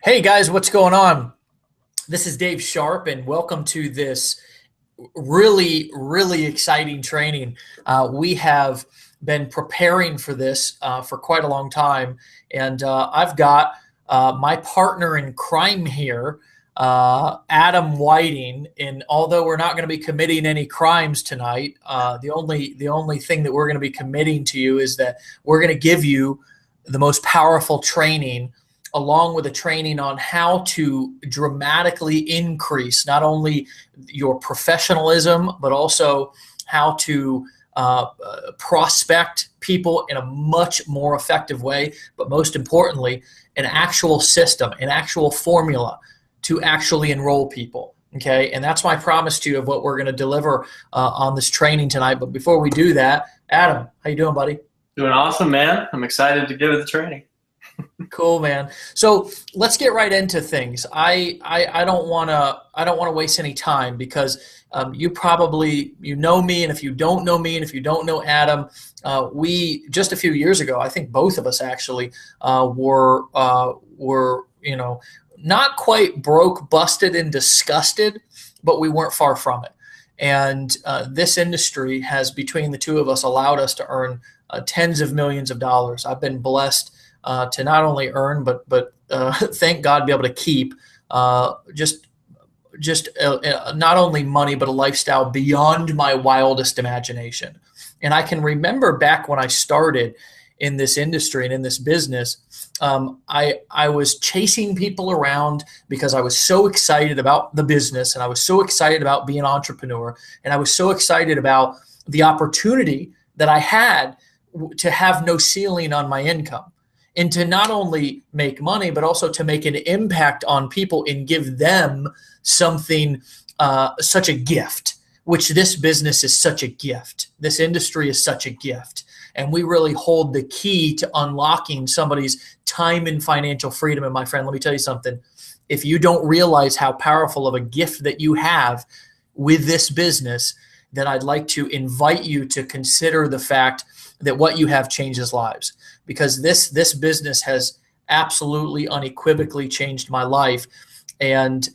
Hey guys, what's going on? This is Dave Sharp, and welcome to this really exciting training. We have been preparing for this for quite a long time, and I've got my partner in crime here, Adam Whiting. And although we're not going to be committing any crimes tonight, the only thing that we're going to be committing to you is that we're going to give you the most powerful training, along with a training on how to dramatically increase not only your professionalism, but also how to prospect people in a much more effective way. But most importantly, an actual system, an actual formula to actually enroll people. Okay. And that's my promise to you of what we're going to deliver on this training tonight. But before we do that, Adam, how you doing, buddy? Doing awesome, man. I'm excited to give it the training. Cool, man. So let's get right into things. I don't want to waste any time because you know me, and if you don't know me, and if you don't know Adam, we just a few years ago, I think both of us actually were not quite broke, busted, and disgusted, but we weren't far from it. And this industry has, between the two of us, allowed us to earn tens of millions of dollars. I've been blessed to not only earn, but thank God, be able to keep just not only money, but a lifestyle beyond my wildest imagination. And I can remember back when I started in this industry and in this business, I was chasing people around because I was so excited about the business, and I was so excited about being an entrepreneur, and I was so excited about the opportunity that I had to have no ceiling on my income, and to not only make money, but also to make an impact on people and give them something, such a gift, which this business is such a gift. This industry is such a gift. And we really hold the key to unlocking somebody's time and financial freedom. And my friend, let me tell you something. If you don't realize how powerful of a gift that you have with this business, then I'd like to invite you to consider the fact that what you have changes lives, because this business has absolutely unequivocally changed my life. And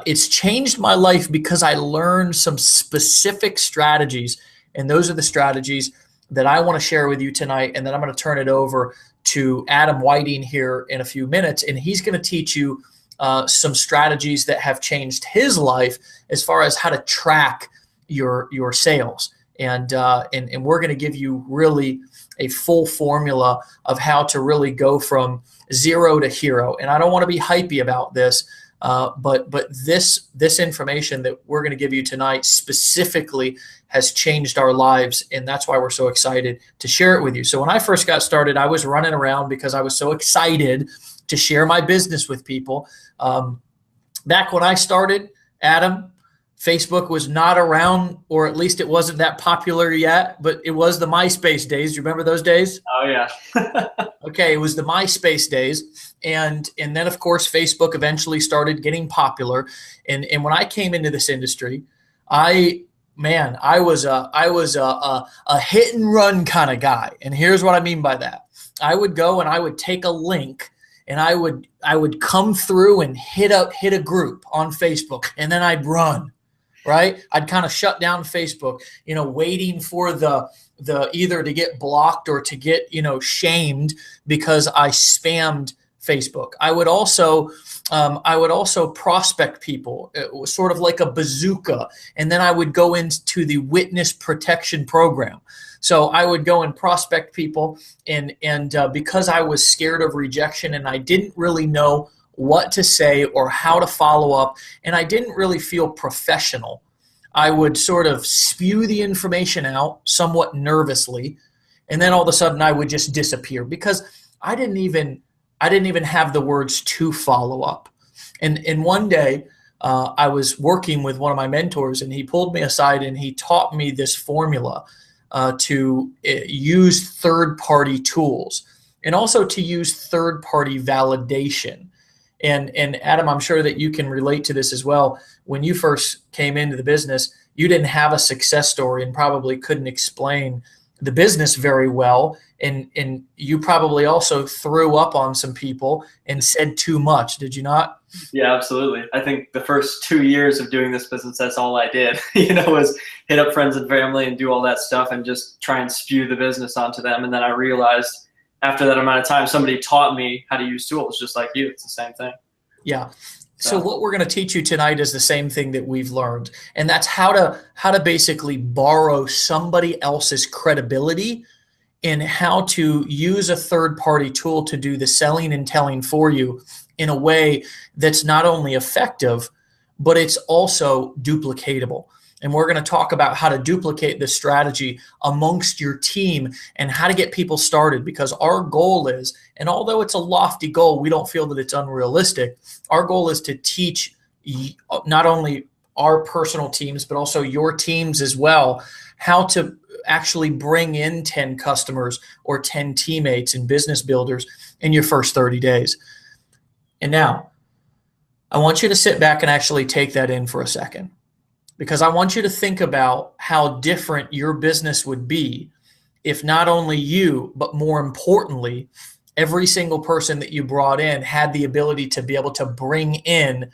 it's changed my life because I learned some specific strategies. And those are the strategies that I want to share with you tonight. And then I'm going to turn it over to Adam Whiting here in a few minutes. And he's going to teach you some strategies that have changed his life as far as how to track your sales. And we're going to give you really a full formula of how to really go from zero to hero. And I don't want to be hypey about this, but this information that we're going to give you tonight specifically has changed our lives, and that's why we're so excited to share it with you. So when I first got started, I was running around because I was so excited to share my business with people. Back when I started, Adam, Facebook was not around, or at least it wasn't that popular yet, but it was the MySpace days. Do you remember those days? Oh, yeah. Okay, it was the MySpace days. And then, of course, Facebook eventually started getting popular. And when I came into this industry, I was a hit and run kind of guy. And here's what I mean by that. I would go and I would take a link, and I would come through and hit a group on Facebook, and then I'd run. Right? I'd kind of shut down Facebook, waiting for the either to get blocked or to get, shamed because I spammed Facebook. I would also prospect people. It was sort of like a bazooka. And then I would go into the witness protection program. So I would go and prospect people, and because I was scared of rejection and I didn't really know what to say or how to follow up, and I didn't really feel professional, I would sort of spew the information out somewhat nervously, and then all of a sudden I would just disappear because I didn't even have the words to follow up. And one day I was working with one of my mentors, and he pulled me aside and he taught me this formula to use third-party tools, and also to use third-party validation. And Adam, I'm sure that you can relate to this as well. When you first came into the business, you didn't have a success story and probably couldn't explain the business very well. And you probably also threw up on some people and said too much, did you not? Yeah, absolutely. I think the first 2 years of doing this business, that's all I did, was hit up friends and family and do all that stuff and just try and spew the business onto them. And then I realized after that amount of time, somebody taught me how to use tools just like you. It's the same thing. Yeah. So what we're going to teach you tonight is the same thing that we've learned. And that's how to basically borrow somebody else's credibility and how to use a third-party tool to do the selling and telling for you in a way that's not only effective, but it's also duplicatable. And we're going to talk about how to duplicate this strategy amongst your team and how to get people started, because our goal is, and although it's a lofty goal, we don't feel that it's unrealistic. Our goal is to teach not only our personal teams, but also your teams as well, how to actually bring in 10 customers or 10 teammates and business builders in your first 30 days. And now I want you to sit back and actually take that in for a second, because I want you to think about how different your business would be if not only you, but more importantly, every single person that you brought in had the ability to be able to bring in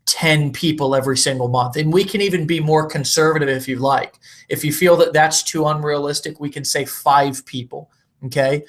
10 people every single month. And we can even be more conservative if you like. If you feel that that's too unrealistic, we can say 5 people, okay?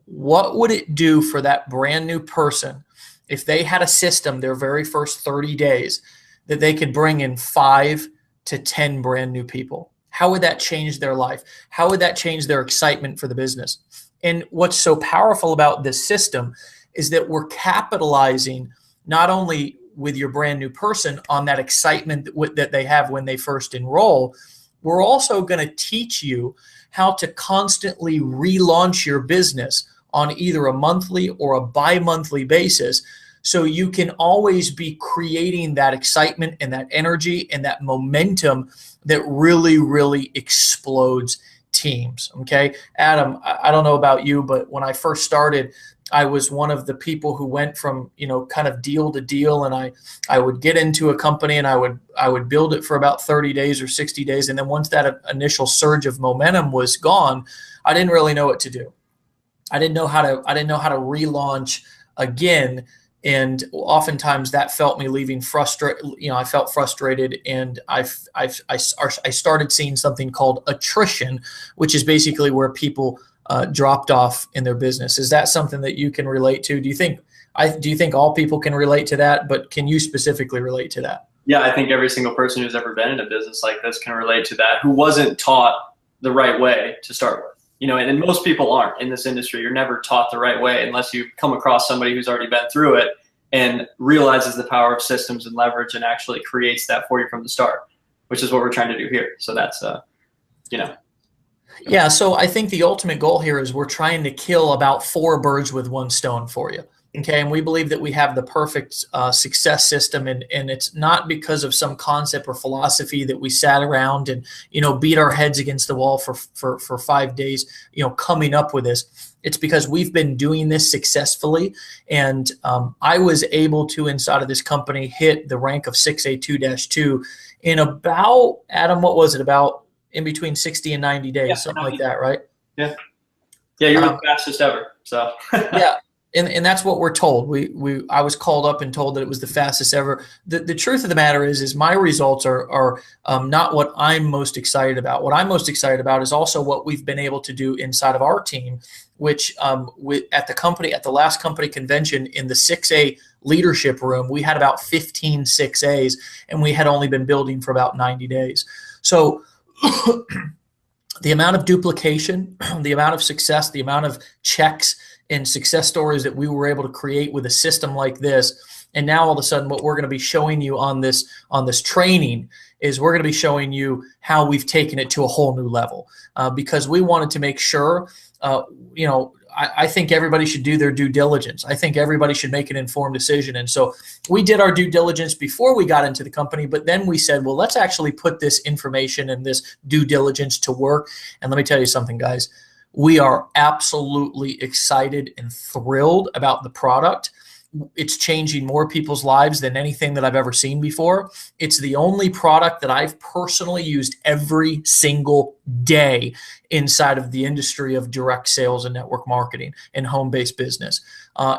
What would it do for that brand new person if they had a system their very first 30 days that they could bring in 5 to 10 brand new people? How would that change their life? How would that change their excitement for the business? And what's so powerful about this system is that we're capitalizing not only with your brand new person on that excitement that they have when they first enroll, we're also going to teach you how to constantly relaunch your business on either a monthly or a bi-monthly basis, so you can always be creating that excitement and that energy and that momentum that really, really explodes teams. Okay, Adam, I don't know about you, but when I first started, I was one of the people who went from, kind of deal to deal, and I would get into a company and I would build it for about 30 days or 60 days. And then once that initial surge of momentum was gone, I didn't really know what to do. I didn't know how to relaunch again. And oftentimes that felt me leaving frustrated. I felt frustrated, and I started seeing something called attrition, which is basically where people dropped off in their business. Is that something that you can relate to? Do you think all people can relate to that? But can you specifically relate to that? Yeah, I think every single person who's ever been in a business like this can relate to that, who wasn't taught the right way to start with. And most people aren't in this industry. You're never taught the right way unless you come across somebody who's already been through it and realizes the power of systems and leverage and actually creates that for you from the start, which is what we're trying to do here. So that's, Yeah, so I think the ultimate goal here is we're trying to kill about 4 birds with 1 stone for you. Okay, and we believe that we have the perfect success system, and it's not because of some concept or philosophy that we sat around and beat our heads against the wall for 5 days coming up with this. It's because we've been doing this successfully, and I was able to, inside of this company, hit the rank of 6A2-2 in about, Adam, what was it, about in between 60 and 90 days, yeah, something like that, right? Yeah, you're the fastest ever. So yeah. And that's what we're told. I was called up and told that it was the fastest ever. The truth of the matter is my results are not what I'm most excited about. What I'm most excited about is also what we've been able to do inside of our team, which at the last company convention in the 6A leadership room, we had about 15 6As, and we had only been building for about 90 days. So the amount of duplication, the amount of success, the amount of checks and success stories that we were able to create with a system like this. And now all of a sudden what we're going to be showing you on this training is we're going to be showing you how we've taken it to a whole new level, because we wanted to make sure, I think everybody should do their due diligence. I think everybody should make an informed decision. And so we did our due diligence before we got into the company, but then we said, well, let's actually put this information and this due diligence to work. And let me tell you something, guys. We are absolutely excited and thrilled about the product. it's changing more people's lives than anything that I've ever seen before. It's the only product that I've personally used every single day inside of the industry of direct sales and network marketing and home-based business.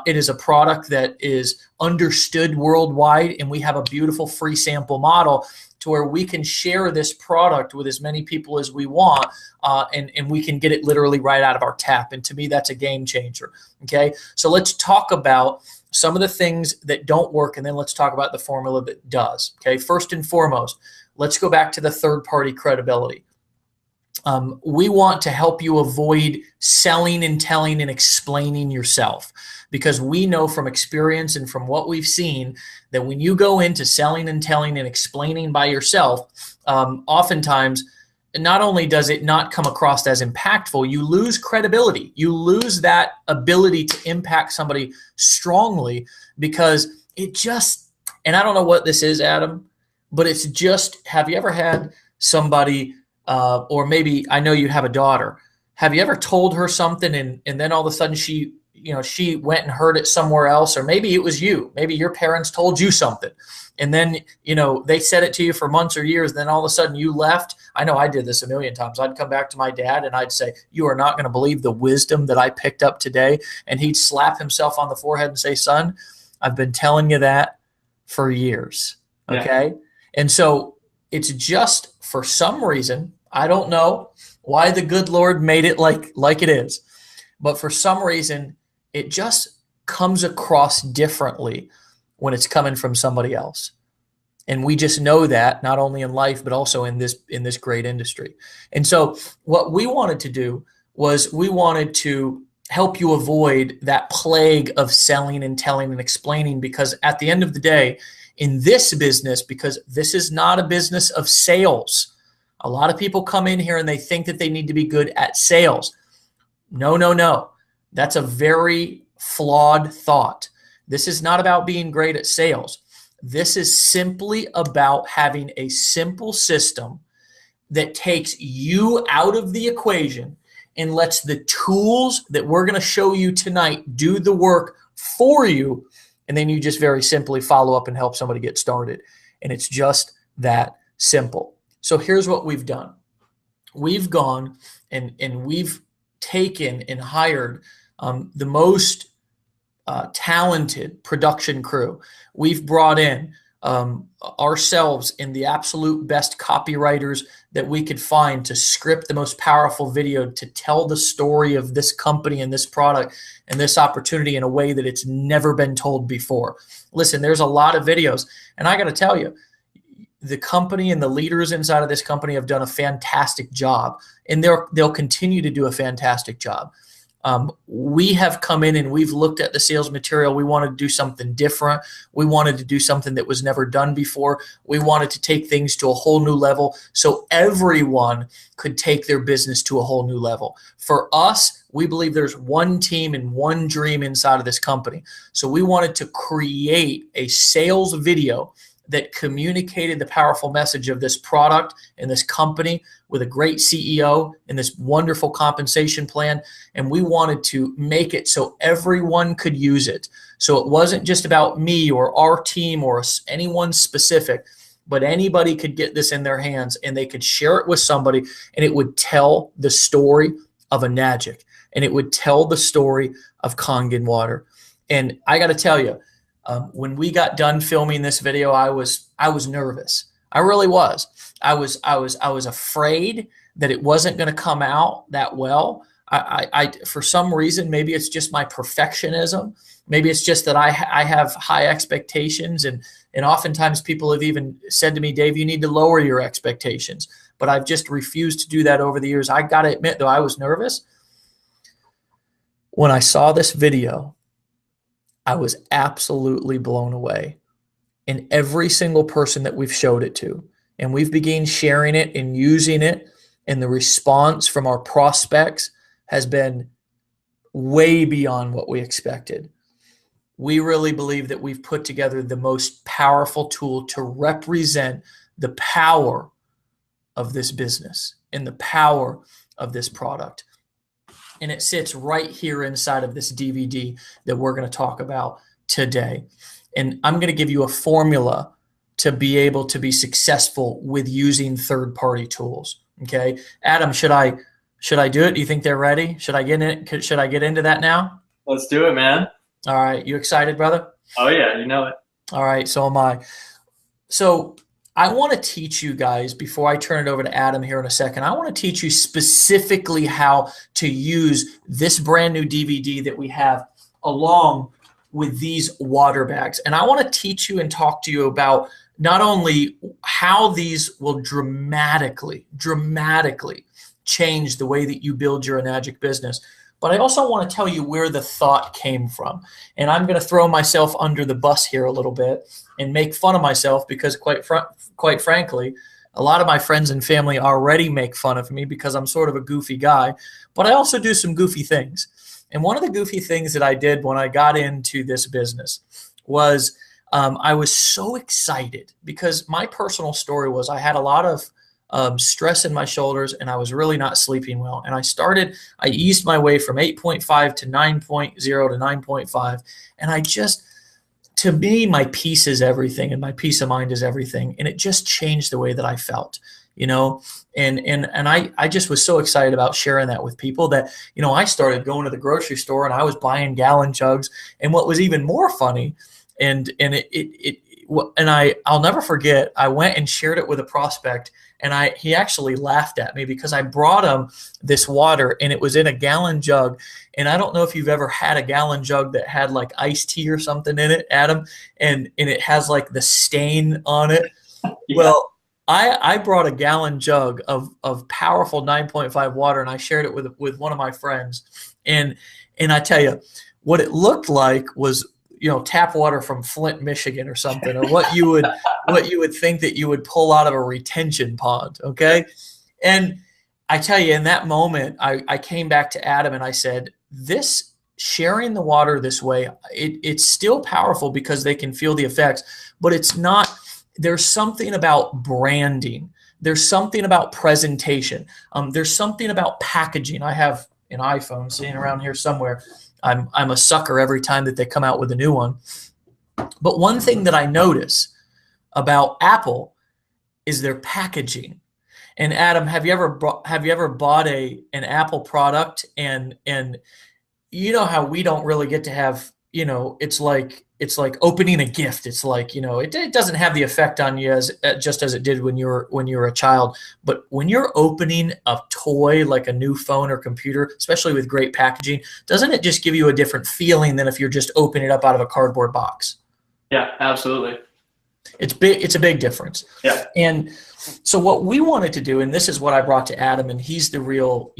It is a product that is understood worldwide, and we have a beautiful free sample model to where we can share this product with as many people as we want, and we can get it literally right out of our tap. And to me, that's a game changer. Okay, so let's talk about some of the things that don't work, and then let's talk about the formula that does. Okay, first and foremost, let's go back to the third-party credibility. We want to help you avoid selling and telling and explaining yourself, because we know from experience and from what we've seen that when you go into selling and telling and explaining by yourself, oftentimes not only does it not come across as impactful, you lose credibility. You lose that ability to impact somebody strongly, because it just, and I don't know what this is, Adam, but it's just, have you ever had somebody, or maybe I know you have a daughter, have you ever told her something and then all of a sudden she went and heard it somewhere else, or maybe it was you, maybe your parents told you something, and then, they said it to you for months or years, then all of a sudden you left. I know I did this a million times. I'd come back to my dad and I'd say, "You are not going to believe the wisdom that I picked up today." And he'd slap himself on the forehead and say, "Son, I've been telling you that for years." Okay. Yeah. And so it's just, for some reason, I don't know why the good Lord made it like it is, but for some reason, it just comes across differently when it's coming from somebody else. And we just know that, not only in life, but also in this great industry. And so what we wanted to do was we wanted to help you avoid that plague of selling and telling and explaining, because at the end of the day, in this business, because this is not a business of sales, a lot of people come in here and they think that they need to be good at sales. No, no, no. That's a very flawed thought. This is not about being great at sales. This is simply about having a simple system that takes you out of the equation and lets the tools that we're going to show you tonight do the work for you. And then you just very simply follow up and help somebody get started. And it's just that simple. So here's what we've done. We've gone and we've taken and hired the most talented production crew. We've brought in ourselves and the absolute best copywriters that we could find to script the most powerful video to tell the story of this company and this product and this opportunity in a way that it's never been told before. Listen, there's a lot of videos, and I got to tell you, the company and the leaders inside of this company have done a fantastic job, and they'll continue to do a fantastic job. We have come in and we've looked at the sales material. We wanted to do something different. We wanted to do something that was never done before. We wanted to take things to a whole new level so everyone could take their business to a whole new level. For us, we believe there's one team and one dream inside of this company. So we wanted to create a sales video that communicated the powerful message of this product and this company with a great CEO and this wonderful compensation plan. And we wanted to make it so everyone could use it. So it wasn't just about me or our team or anyone specific, but anybody could get this in their hands and they could share it with somebody, and it would tell the story of a Nagic, and it would tell the story of Kangen water. And I got to tell you, when we got done filming this video, I was nervous. I really was. I was afraid that it wasn't going to come out that well. I for some reason, maybe it's just my perfectionism. Maybe it's just that I have high expectations, and oftentimes people have even said to me, "Dave, you need to lower your expectations." But I've just refused to do that over the years. I got to admit, though, I was nervous. When I saw this video, I was absolutely blown away. And every single person that we've showed it to, and we've begun sharing it and using it, and the response from our prospects has been way beyond what we expected. We really believe that we've put together the most powerful tool to represent the power of this business and the power of this product. And it sits right here inside of this DVD that we're going to talk about today. And I'm going to give you a formula to be able to be successful with using third-party tools. Okay. Adam, should I do it? Do you think they're ready? Should I get in? Should I get into that now? Let's do it, man. All right. You excited, brother? Oh yeah, you know it. All right. So am I. So I want to teach you guys, before I turn it over to Adam here in a second, I want to teach you specifically how to use this brand new DVD that we have along with these water bags. And I want to teach you and talk to you about not only how these will dramatically change the way that you build your Enagic business, but I also want to tell you where the thought came from. And I'm going to throw myself under the bus here a little bit and make fun of myself, because quite frankly, a lot of my friends and family already make fun of me because I'm sort of a goofy guy, but I also do some goofy things. And one of the goofy things that I did when I got into this business was I was so excited, because my personal story was I had a lot of stress in my shoulders, and I was really not sleeping well. And I eased my way from 8.5 to 9.0 to 9.5. And to me, my peace is everything, and my peace of mind is everything. And it just changed the way that I felt, and I just was so excited about sharing that with people that, I started going to the grocery store and I was buying gallon jugs. And what was even more funny, I'll never forget, I went and shared it with a prospect, and he actually laughed at me because I brought him this water, and it was in a gallon jug. And I don't know if you've ever had a gallon jug that had like iced tea or something in it, Adam, and it has like the stain on it. Yeah. Well, I brought a gallon jug of powerful 9.5 water, and I shared it with one of my friends. And I tell you, what it looked like was, tap water from Flint, Michigan or something, or what you would think that you would pull out of a retention pond. Okay. And I tell you, in that moment, I came back to Adam and I said, sharing the water this way, it's still powerful because they can feel the effects, but it's not. There's something about branding. There's something about presentation. There's something about packaging. I have an iPhone sitting around here somewhere. I'm a sucker every time that they come out with a new one. But one thing that I notice about Apple is their packaging. And Adam, have you ever bought an Apple product, and you know how we don't really get to have, it's like opening a gift. It's like, it doesn't have the effect on you just as it did when you were a child. But when you're opening a toy like a new phone or computer, especially with great packaging, doesn't it just give you a different feeling than if you're just opening it up out of a cardboard box? Yeah, absolutely. It's big. It's a big difference. Yeah. And so what we wanted to do, and this is what I brought to Adam, and he's the real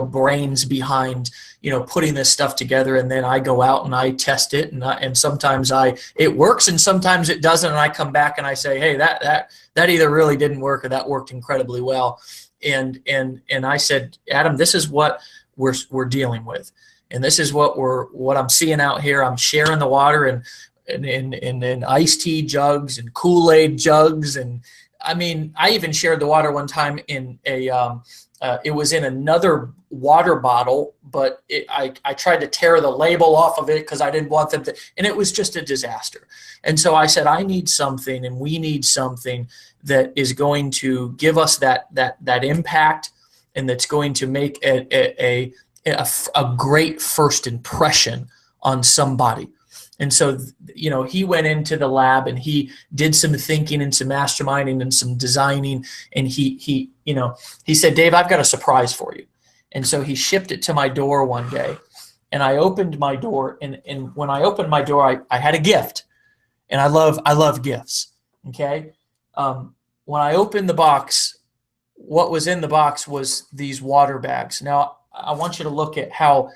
brains behind, putting this stuff together. And then I go out and I test it, and sometimes it works, and sometimes it doesn't. And I come back and I say, hey, that either really didn't work or that worked incredibly well. And I said, Adam, this is what we're dealing with, and this is what I'm seeing out here. I'm sharing the water and in iced tea jugs and Kool-Aid jugs. And I mean, I even shared the water one time in it was in another water bottle, but I tried to tear the label off of it because I didn't want them to, and it was just a disaster. And so I said, I need something, and we need something that is going to give us that impact, and that's going to make a great first impression on somebody. And so, he went into the lab and he did some thinking and some masterminding and some designing. And he said, Dave, I've got a surprise for you. And so he shipped it to my door one day, and I opened my door. And when I opened my door, I had a gift, and I love gifts. Okay. When I opened the box, what was in the box was these water bags. Now I want you to look at how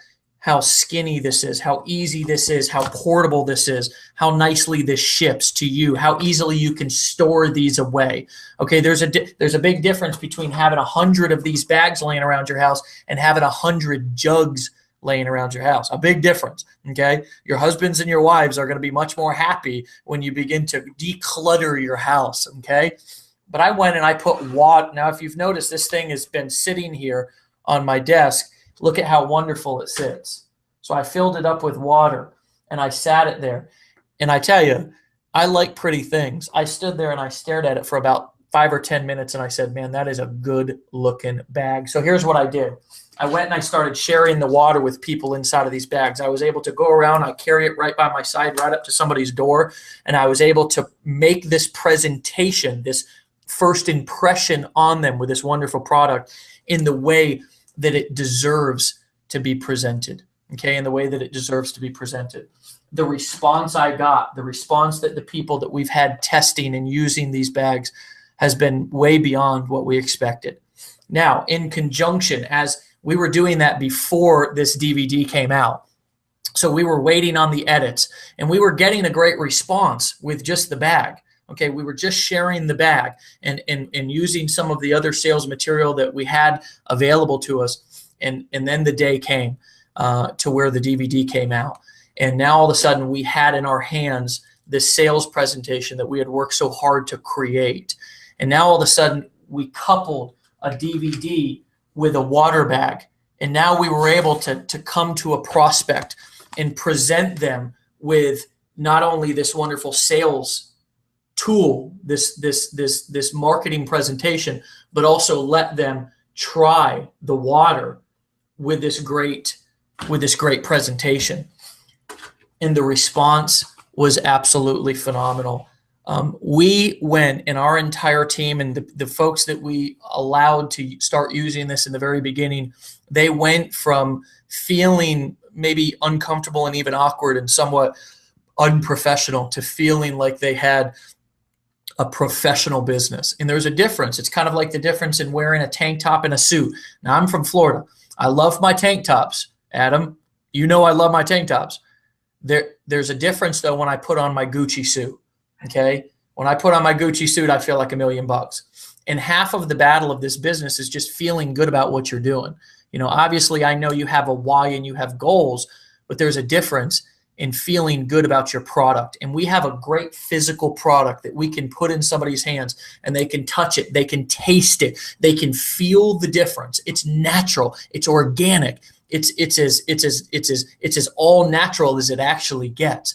skinny this is, how easy this is, how portable this is, how nicely this ships to you, how easily you can store these away. Okay, there's a big difference between having 100 of these bags laying around your house and having 100 jugs laying around your house. A big difference, okay? Your husbands and your wives are going to be much more happy when you begin to declutter your house, okay? But I went and I put water. Now, if you've noticed, this thing has been sitting here on my desk. Look at how wonderful it sits. So I filled it up with water, and I sat it there. And I tell you, I like pretty things. I stood there and I stared at it for about 5 or 10 minutes, and I said, man, that is a good looking bag. So here's what I did. I went and I started sharing the water with people inside of these bags. I was able to go around, I carry it right by my side, right up to somebody's door, and I was able to make this presentation, this first impression on them with this wonderful product in the way that it deserves to be presented, okay, in the way that it deserves to be presented. The response I got, the response that the people that we've had testing and using these bags has been way beyond what we expected. Now, in conjunction, as we were doing that before this DVD came out, so we were waiting on the edits, and we were getting a great response with just the bag. Okay, we were just sharing the bag and using some of the other sales material that we had available to us. And then the day came to where the DVD came out. And now all of a sudden we had in our hands this sales presentation that we had worked so hard to create. And now all of a sudden we coupled a DVD with a water bag. And now we were able to come to a prospect and present them with not only this wonderful sales tool, this marketing presentation, but also let them try the water with this great presentation. And the response was absolutely phenomenal. We went, and our entire team and the folks that we allowed to start using this in the very beginning, they went from feeling maybe uncomfortable and even awkward and somewhat unprofessional to feeling like they had a professional business. And there's a difference. It's kind of like the difference in wearing a tank top and a suit. Now, I'm from Florida. I love my tank tops, Adam. You know I love my tank tops. There's a difference, though, when I put on my Gucci suit, okay? When I put on my Gucci suit, I feel like $1 million. And half of the battle of this business is just feeling good about what you're doing. You know, obviously, I know you have a why and you have goals, but there's a difference in feeling good about your product. And we have a great physical product that we can put in somebody's hands and they can touch it, they can taste it, they can feel the difference. It's natural, it's organic, it's as all natural as it actually gets.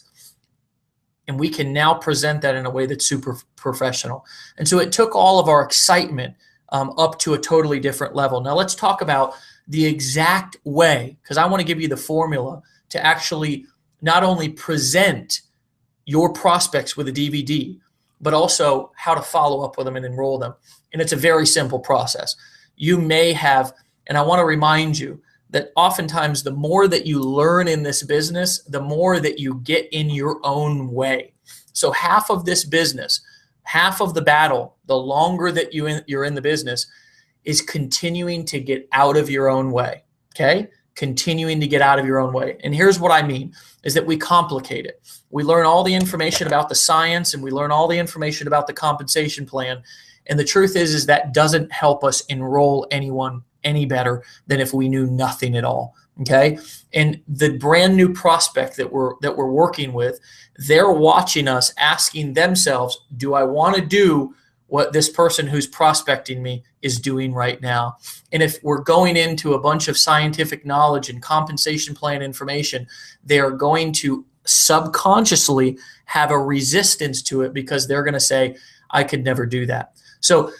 And we can now present that in a way that's super professional. And so it took all of our excitement up to a totally different level. Now let's talk about the exact way, because I want to give you the formula to actually not only present your prospects with a DVD, but also how to follow up with them and enroll them. And it's a very simple process. You may have, and I want to remind you that oftentimes the more that you learn in this business, the more that you get in your own way. So half of this business, half of the battle, the longer that you're in the business, is continuing to get out of your own way, okay? Continuing to get out of your own way. And here's what I mean, is that we complicate it. We learn all the information about the science and we learn all the information about the compensation plan. And the truth is that doesn't help us enroll anyone any better than if we knew nothing at all, okay? And the brand new prospect that we're working with, they're watching us asking themselves, do I want to do what this person who's prospecting me is doing right now? And if we're going into a bunch of scientific knowledge and compensation plan information, they are going to subconsciously have a resistance to it because they're going to say, I could never do that. So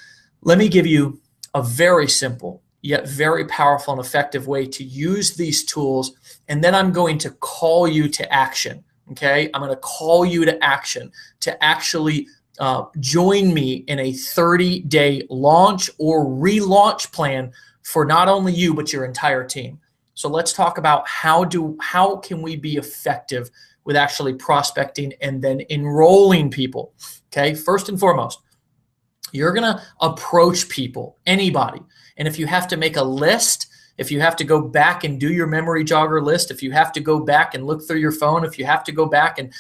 let me give you a very simple yet very powerful and effective way to use these tools. And then I'm going to call you to action, okay? I'm going to call you to action to actually join me in a 30-day launch or relaunch plan for not only you, but your entire team. So let's talk about how can we be effective with actually prospecting and then enrolling people, okay? First and foremost, you're going to approach people, anybody. And if you have to make a list, if you have to go back and do your memory jogger list, if you have to go back and look through your phone, if you have to go back and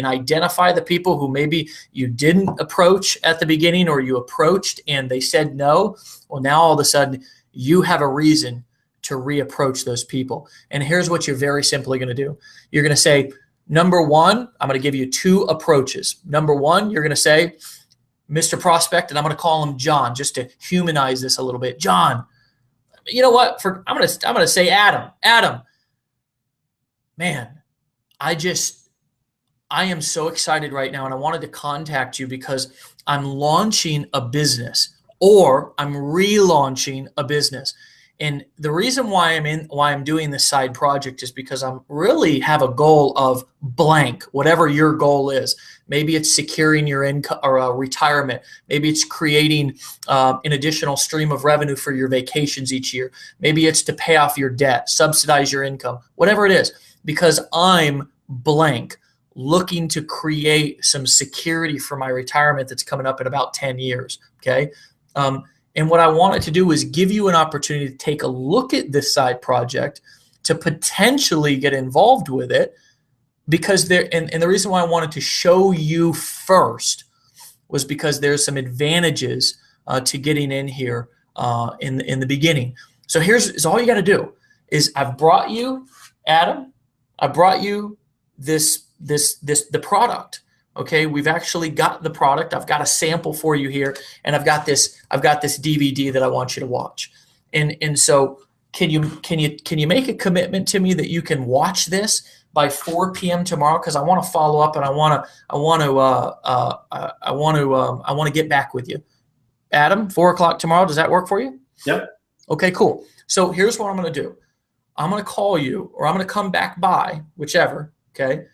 identify the people who maybe you didn't approach at the beginning or you approached and they said no, well, now all of a sudden you have a reason to reapproach those people. And here's what you're very simply going to do. You're going to say, number one, I'm going to give you 2 approaches. Number one, you're going to say, Mr. Prospect, and I'm going to call him John just to humanize this a little bit. John, you know what? I'm going to say Adam. Adam, man, I am so excited right now, and I wanted to contact you because I'm launching a business, or I'm relaunching a business. And the reason why I'm doing this side project is because I'm really have a goal of blank, whatever your goal is. Maybe it's securing your income or retirement. Maybe it's creating an additional stream of revenue for your vacations each year. Maybe it's to pay off your debt, subsidize your income, whatever it is. Because I'm blank, looking to create some security for my retirement that's coming up in about 10 years. Okay. And what I wanted to do was give you an opportunity to take a look at this side project, to potentially get involved with it, because and the reason why I wanted to show you first was because there's some advantages to getting in here in the beginning. So here's all you got to do is I've brought you, Adam, I brought you the product. Okay, we've actually got the product. I've got a sample for you here, and I've got this DVD that I want you to watch. And so can you make a commitment to me that you can watch this by 4 p.m. tomorrow? Because I want to follow up, and I want to get back with you. Adam, 4 o'clock tomorrow. Does that work for you? Yep. Okay, cool. So here's what I'm going to do. I'm going to call you, or I'm going to come back by, whichever. Okay,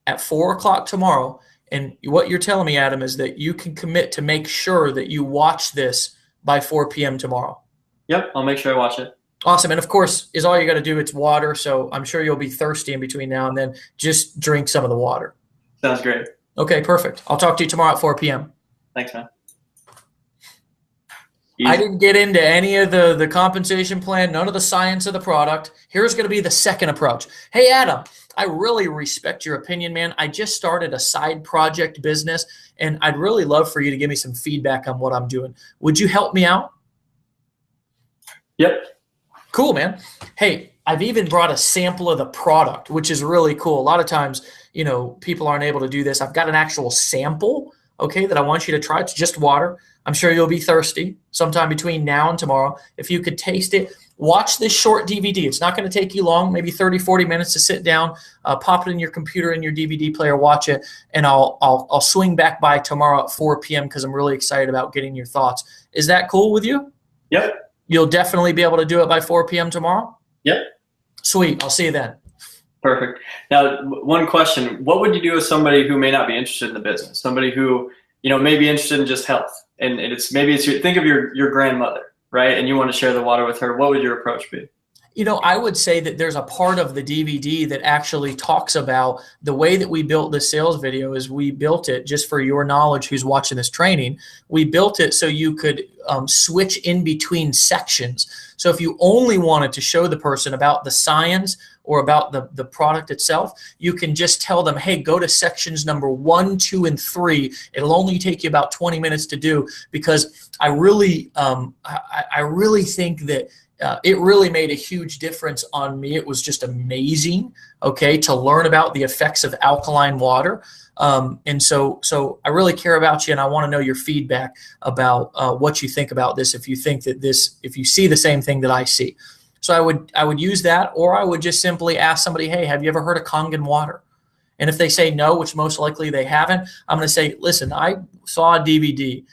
at 4 o'clock tomorrow. And what you're telling me, Adam, is that you can commit to make sure that you watch this by 4 p.m. tomorrow. Yep, I'll make sure I watch it. Awesome. And of course, is all you got to do. It's water. So I'm sure you'll be thirsty in between now and then. Just drink some of the water. Sounds great. Okay, perfect. I'll talk to you tomorrow at 4 p.m. Thanks, man. I didn't get into any of the compensation plan, none of the science of the product. Here's going to be the second approach. Hey, Adam, I really respect your opinion, man. I just started a side project business, and I'd really love for you to give me some feedback on what I'm doing. Would you help me out? Yep. Cool, man. Hey, I've even brought a sample of the product, which is really cool. A lot of times, people aren't able to do this. I've got an actual sample, okay, that I want you to try. It's just water. I'm sure you'll be thirsty sometime between now and tomorrow. If you could taste it, watch this short DVD. It's not going to take you long, maybe 30, 40 minutes to sit down, pop it in your computer, in your DVD player, watch it, and I'll swing back by tomorrow at 4 p.m. because I'm really excited about getting your thoughts. Is that cool with you? Yep. You'll definitely be able to do it by 4 p.m. tomorrow? Yep. Sweet. I'll see you then. Perfect. Now, one question. What would you do with somebody who may not be interested in the business? Somebody who, may be interested in just health. And think of your grandmother, right? And you want to share the water with her. What would your approach be? I would say that there's a part of the DVD that actually talks about the way that we built this sales video. Is we built it, just for your knowledge who's watching this training, we built it so you could switch in between sections. So if you only wanted to show the person about the science or about the product itself, you can just tell them, hey, go to sections number 1, 2, and 3. It'll only take you about 20 minutes to do, because I really think that it really made a huge difference on me. It was just amazing, okay, to learn about the effects of alkaline water. And so I really care about you, and I want to know your feedback about what you think about this. If you think that if you see the same thing that I see. So I would use that, or I would just simply ask somebody, hey, have you ever heard of Kangen water? And if they say no, which most likely they haven't, I'm going to say, listen, I saw a DVD,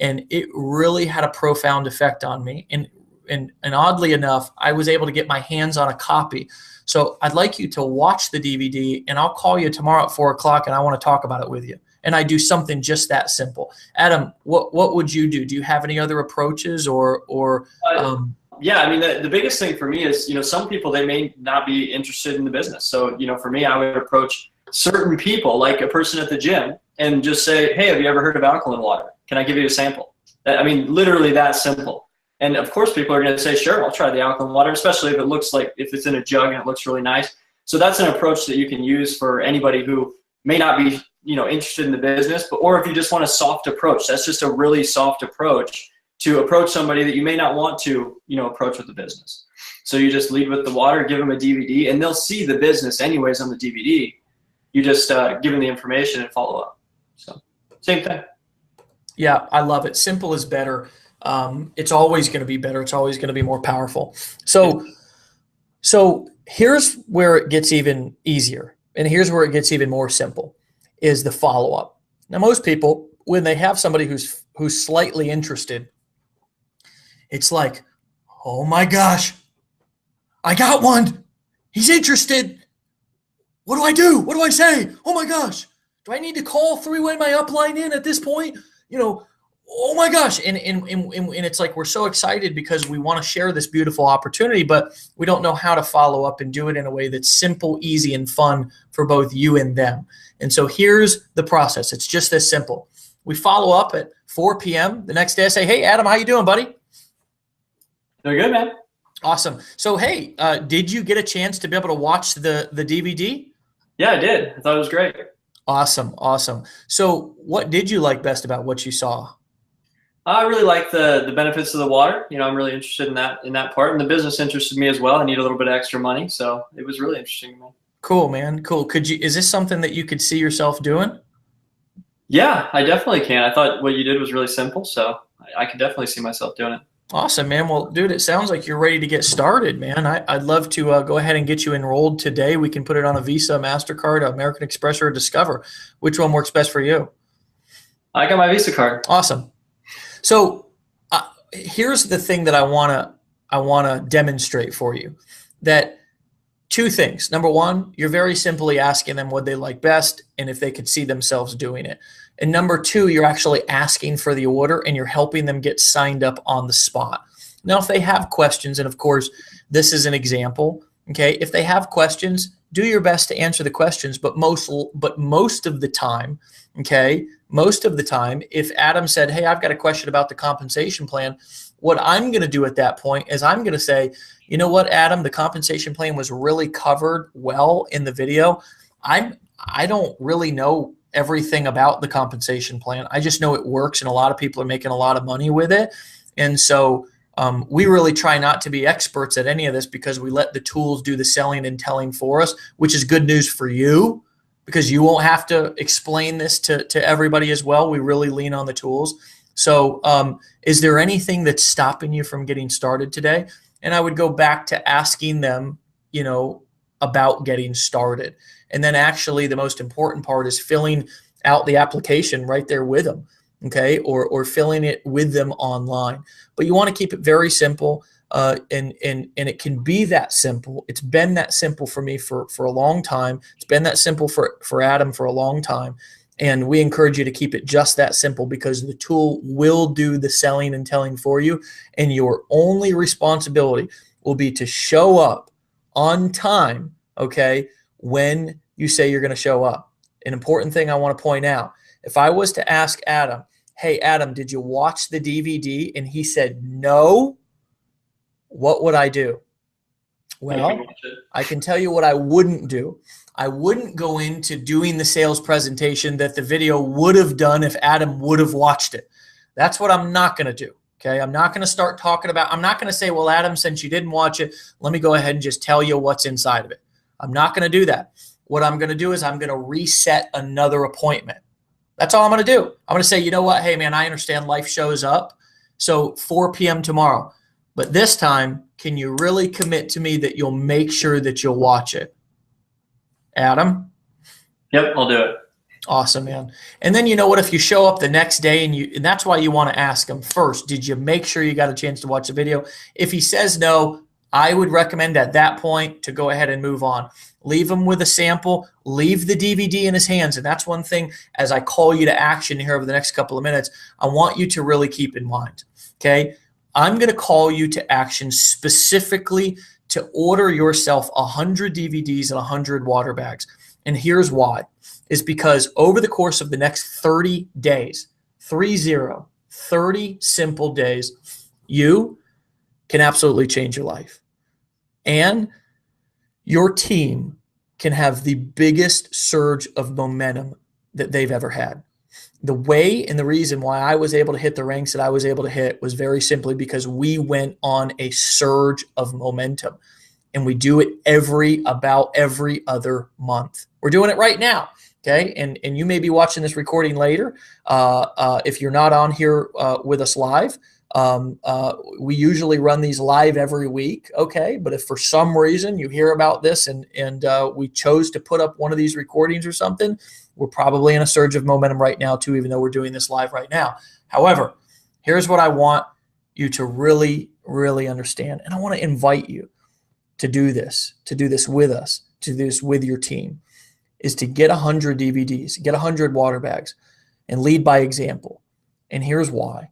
and it really had a profound effect on me. And oddly enough, I was able to get my hands on a copy. So I'd like you to watch the DVD, and I'll call you tomorrow at 4 o'clock, and I want to talk about it with you. And I do something just that simple. Adam, what would you do? Do you have any other approaches or Yeah, I mean, the biggest thing for me is, some people, they may not be interested in the business. So, for me, I would approach certain people, like a person at the gym, and just say, hey, have you ever heard of alkaline water? Can I give you a sample? I mean, literally that simple. And of course, people are going to say, sure, I'll try the alkaline water, especially if it's in a jug and it looks really nice. So that's an approach that you can use for anybody who may not be, interested in the business, or if you just want a soft approach. That's just a really soft approach to approach somebody that you may not want to, approach with the business. So you just lead with the water, give them a DVD, and they'll see the business anyways on the DVD. You just give them the information and follow up. So same thing. Yeah, I love it. Simple is better. It's always going to be better. It's always going to be more powerful. So here's where it gets even easier. and here's where it gets even more simple, is the follow-up. Now, most people, when they have somebody who's slightly interested, it's like, oh my gosh, I got one. He's interested. What do I do? What do I say? Oh my gosh. Do I need to call three-way my upline in at this point? Oh my gosh. And it's like we're so excited because we want to share this beautiful opportunity, but we don't know how to follow up and do it in a way that's simple, easy, and fun for both you and them. And so here's the process. It's just this simple. We follow up at 4 p.m. the next day. I say, hey, Adam, how you doing, buddy? Doing good, man. Awesome. So, hey, did you get a chance to be able to watch the DVD? Yeah, I did. I thought it was great. Awesome. Awesome. So what did you like best about what you saw? I really like the benefits of the water. I'm really interested in that part, and the business interested me as well. I need a little bit of extra money, so it was really interesting to me. Cool, man. Cool. Is this something that you could see yourself doing? Yeah, I definitely can. I thought what you did was really simple, so I could definitely see myself doing it. Awesome, man. Well, dude, it sounds like you're ready to get started, man. I'd love to go ahead and get you enrolled today. We can put it on a Visa, MasterCard, American Express, or Discover. Which one works best for you? I got my Visa card. Awesome. So here's the thing that I wanna demonstrate for you. That two things. Number one, you're very simply asking them what they like best and if they could see themselves doing it. And number two, you're actually asking for the order and you're helping them get signed up on the spot. Now, if they have questions, and of course, this is an example, okay? If they have questions, do your best to answer the questions, but most of the time, okay, most of the time, if Adam said, hey, I've got a question about the compensation plan, what I'm going to do at that point is I'm going to say, you know what, Adam, the compensation plan was really covered well in the video. I don't really know everything about the compensation plan. I just know it works and a lot of people are making a lot of money with it. And so we really try not to be experts at any of this because we let the tools do the selling and telling for us, which is good news for you because you won't have to explain this to everybody as well. We really lean on the tools. So is there anything that's stopping you from getting started today? And I would go back to asking them, about getting started. And then actually the most important part is filling out the application right there with them, okay, or filling it with them online. But you want to keep it very simple, and it can be that simple. It's been that simple for me for a long time. It's been that simple for Adam for a long time. And we encourage you to keep it just that simple because the tool will do the selling and telling for you. And your only responsibility will be to show up on time, okay, when you say you're going to show up. An important thing I want to point out, if I was to ask Adam, hey, Adam, did you watch the DVD? And he said no, what would I do? Well, I can tell you what I wouldn't do. I wouldn't go into doing the sales presentation that the video would have done if Adam would have watched it. That's what I'm not going to do. Okay, I'm not going to start talking about, I'm not going to say, well, Adam, since you didn't watch it, let me go ahead and just tell you what's inside of it. I'm not going to do that. What I'm going to do is I'm going to reset another appointment. That's all I'm going to do. I'm going to say, you know what? Hey, man, I understand life shows up. So 4 p.m. tomorrow. But this time, can you really commit to me that you'll make sure that you'll watch it? Adam? Yep, I'll do it. Awesome, man. And then you know what? If you show up the next day and that's why you want to ask him first, did you make sure you got a chance to watch the video? If he says no, I would recommend at that point to go ahead and move on. Leave him with a sample. Leave the DVD in his hands. And that's one thing as I call you to action here over the next couple of minutes, I want you to really keep in mind, okay? I'm going to call you to action specifically to order yourself 100 DVDs and 100 water bags. And here's why. Is because over the course of the next 30 days, 30 simple days, you can absolutely change your life. And your team can have the biggest surge of momentum that they've ever had. The way and the reason why I was able to hit the ranks that I was able to hit was very simply because we went on a surge of momentum. And we do it about every other month. We're doing it right now. Okay, and you may be watching this recording later. If you're not on here with us live, We usually run these live every week, okay? But if for some reason you hear about this and we chose to put up one of these recordings or something, we're probably in a surge of momentum right now too, even though we're doing this live right now. However, here's what I want you to really, really understand, and I want to invite you to do this with us, to do this with your team, is to get 100 DVDs, get 100 water bags, and lead by example. And here's why.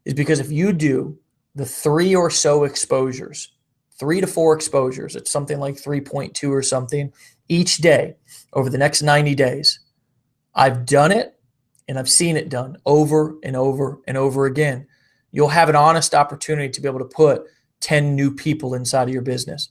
Is because if you do the 3 or so exposures, 3 to 4 exposures, it's something like 3.2 or something each day over the next 90 days. I've done it and I've seen it done over and over and over again. You'll have an honest opportunity to be able to put 10 new people inside of your business.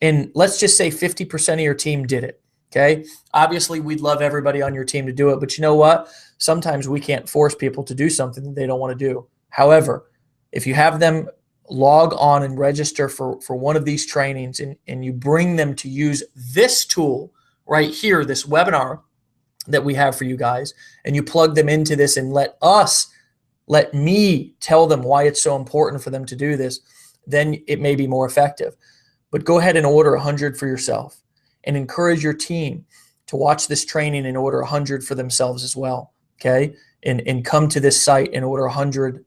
And let's just say 50% of your team did it. Okay. Obviously, we'd love everybody on your team to do it, but you know what? Sometimes we can't force people to do something that they don't want to do. However, if you have them log on and register for one of these trainings and you bring them to use this tool right here, this webinar that we have for you guys, and you plug them into this and let me tell them why it's so important for them to do this, then it may be more effective. But go ahead and order 100 for yourself and encourage your team to watch this training and order 100 for themselves as well, okay? And come to this site and order 100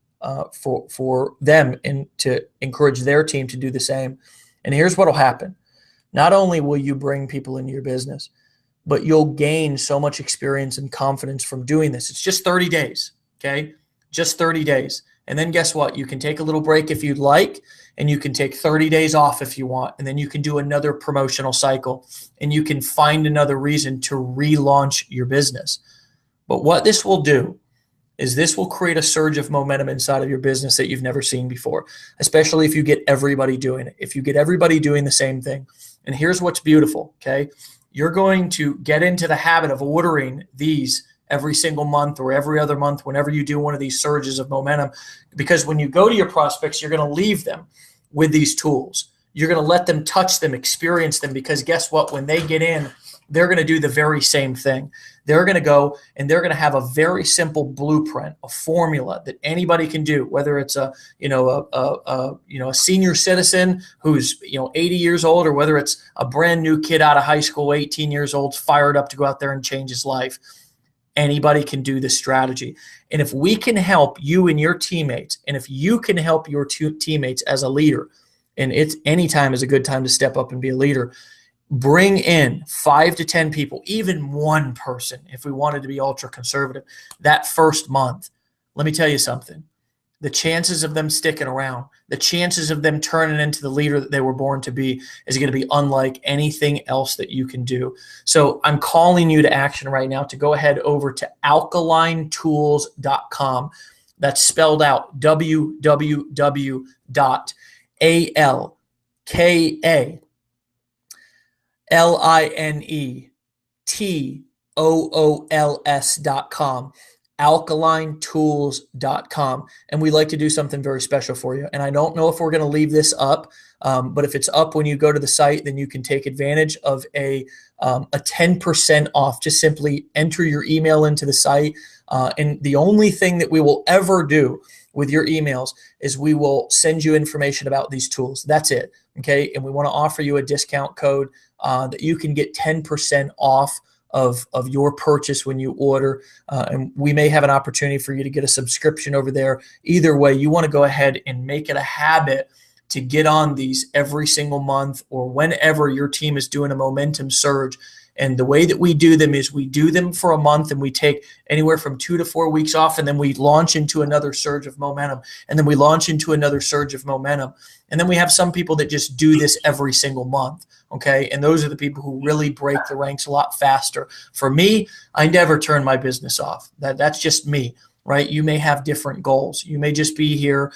for them and to encourage their team to do the same. And here's what will happen. Not only will you bring people into your business, but you'll gain so much experience and confidence from doing this. It's just 30 days, okay? Just 30 days. And then guess what? You can take a little break if you'd like, and you can take 30 days off if you want, and then you can do another promotional cycle, and you can find another reason to relaunch your business. But what this will do is this will create a surge of momentum inside of your business that you've never seen before, especially if you get everybody doing it, if you get everybody doing the same thing. And here's what's beautiful, okay? You're going to get into the habit of ordering these every single month or every other month whenever you do one of these surges of momentum, because when you go to your prospects, you're going to leave them with these tools. You're going to let them touch them, experience them, because guess what? When they get in, they're going to do the very same thing. They're going to go and they're going to have a very simple blueprint, a formula that anybody can do, whether it's a senior citizen who's 80 years old, or whether it's a brand new kid out of high school, 18 years old, fired up to go out there and change his life. Anybody can do this strategy. And if we can help you and your teammates, and if you can help your teammates as a leader, and it's any time is a good time to step up and be a leader, bring in 5 to 10 people, even one person, if we wanted to be ultra conservative, that first month. Let me tell you something. The chances of them sticking around, the chances of them turning into the leader that they were born to be is going to be unlike anything else that you can do. So I'm calling you to action right now to go ahead over to alkalinetools.com. That's spelled out www.alkalinetools.com. alkalinetools.com. And we like to do something very special for you. And I don't know if we're going to leave this up, but if it's up when you go to the site, then you can take advantage of a 10% off. Just simply enter your email into the site. And the only thing that we will ever do with your emails is we will send you information about these tools. That's it. Okay. And we want to offer you a discount code that you can get 10% off of your purchase when you order. And we may have an opportunity for you to get a subscription over there. Either way, you want to go ahead and make it a habit to get on these every single month or whenever your team is doing a momentum surge. And the way that we do them is we do them for a month and we take anywhere from 2 to 4 weeks off, and then we launch into another surge of momentum, and then we launch into another surge of momentum. And then we have some people that just do this every single month, okay? And those are the people who really break the ranks a lot faster. For me, I never turn my business off. That's just me, right? You may have different goals. You may just be here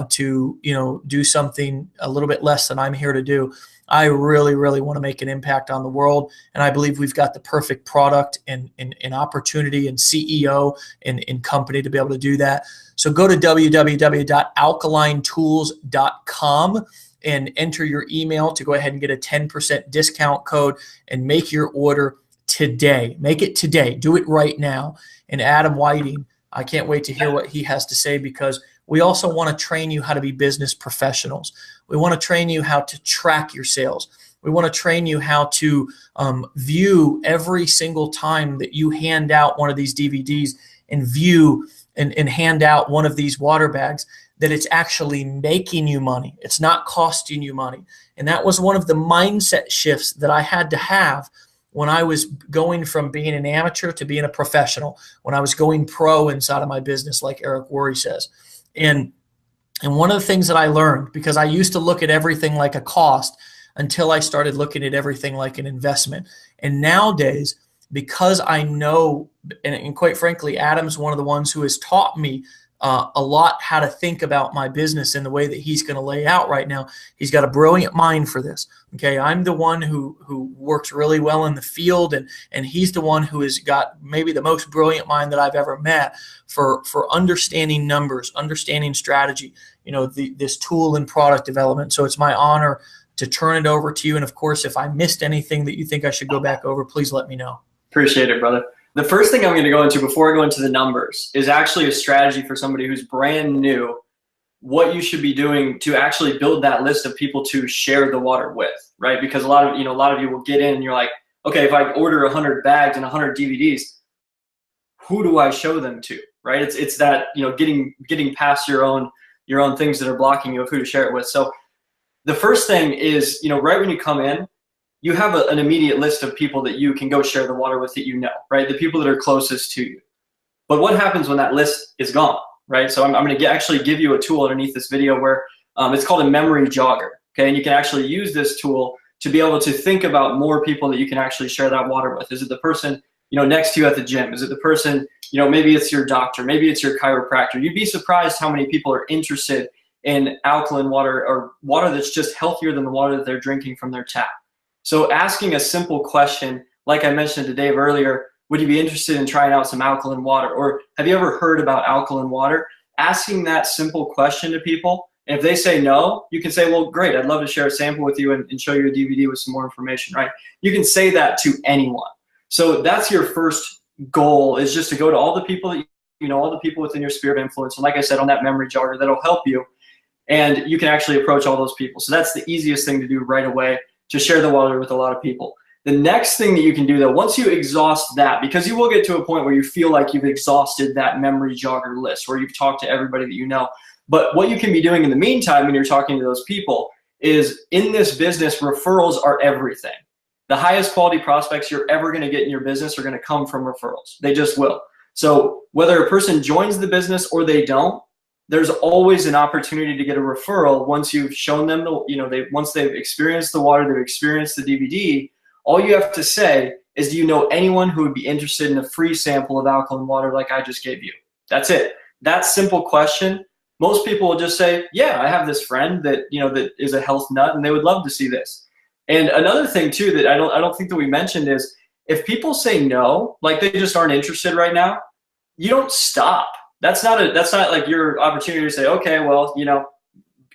to do something a little bit less than I'm here to do. I really, really want to make an impact on the world. And I believe we've got the perfect product and opportunity and CEO and company to be able to do that. So go to www.alkalinetools.com and enter your email to go ahead and get a 10% discount code and make your order today. Make it today. Do it right now. And Adam Whiting, I can't wait to hear what he has to say, because we also want to train you how to be business professionals. We want to train you how to track your sales. We want to train you how to view every single time that you hand out one of these DVDs and view and hand out one of these water bags, that it's actually making you money. It's not costing you money. And that was one of the mindset shifts that I had to have when I was going from being an amateur to being a professional, when I was going pro inside of my business, like Eric Worre says. And one of the things that I learned, because I used to look at everything like a cost until I started looking at everything like an investment. And nowadays, because I know, and quite frankly, Adam's one of the ones who has taught me a lot how to think about my business in the way that he's going to lay out right now. He's got a brilliant mind for this. Okay, I'm the one who works really well in the field, and he's the one who has got maybe the most brilliant mind that I've ever met for understanding numbers, understanding strategy, this tool and product development. So it's my honor to turn it over to you. And of course, if I missed anything that you think I should go back over, please let me know. Appreciate it, brother. The first thing I'm going to go into before I go into the numbers is actually a strategy for somebody who's brand new, what you should be doing to actually build that list of people to share the water with, right? Because a lot of you will get in and you're like, okay, if I order 100 bags and 100 DVDs, who do I show them to, right? It's that, getting past your own things that are blocking you of who to share it with. So the first thing is, right when you come in, you have an immediate list of people that you can go share the water with that right? The people that are closest to you. But what happens when that list is gone, right? So I'm going to actually give you a tool underneath this video where it's called a memory jogger, okay? And you can actually use this tool to be able to think about more people that you can actually share that water with. Is it the person, next to you at the gym? Is it the person, maybe it's your doctor, maybe it's your chiropractor. You'd be surprised how many people are interested in alkaline water or water that's just healthier than the water that they're drinking from their tap. So asking a simple question, like I mentioned to Dave earlier, would you be interested in trying out some alkaline water? Or have you ever heard about alkaline water? Asking that simple question to people, and if they say no, you can say, well, great, I'd love to share a sample with you and show you a DVD with some more information, right? You can say that to anyone. So that's your first goal, is just to go to all the people that all the people within your sphere of influence. And like I said, on that memory jogger, that'll help you. And you can actually approach all those people. So that's the easiest thing to do right away, to share the water with a lot of people. The next thing that you can do, though, once you exhaust that, because you will get to a point where you feel like you've exhausted that memory jogger list, where you've talked to everybody that you know. But what you can be doing in the meantime when you're talking to those people is, in this business, referrals are everything. The highest quality prospects you're ever going to get in your business are going to come from referrals. They just will. So whether a person joins the business or they don't, there's always an opportunity to get a referral once you've shown them once they've experienced the water, they've experienced the DVD. All you have to say is, do you know anyone who would be interested in a free sample of alkaline water like I just gave you? That's it. That simple question. Most people will just say, yeah, I have this friend that that is a health nut and they would love to see this. And another thing too that I don't think that we mentioned is, if people say no, like they just aren't interested right now, you don't stop. That's not like your opportunity to say, okay, well,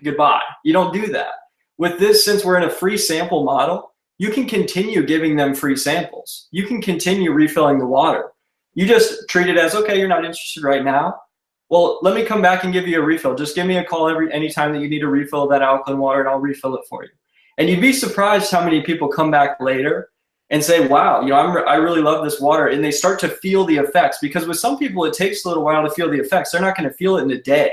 goodbye. You don't do that. With this, since we're in a free sample model, you can continue giving them free samples. You can continue refilling the water. You just treat it as, okay, you're not interested right now. Well, let me come back and give you a refill. Just give me a call anytime that you need a refill of that alkaline water, and I'll refill it for you. And you'd be surprised how many people come back later and say, wow, I really love this water. And they start to feel the effects, because with some people, it takes a little while to feel the effects. They're not going to feel it in a day.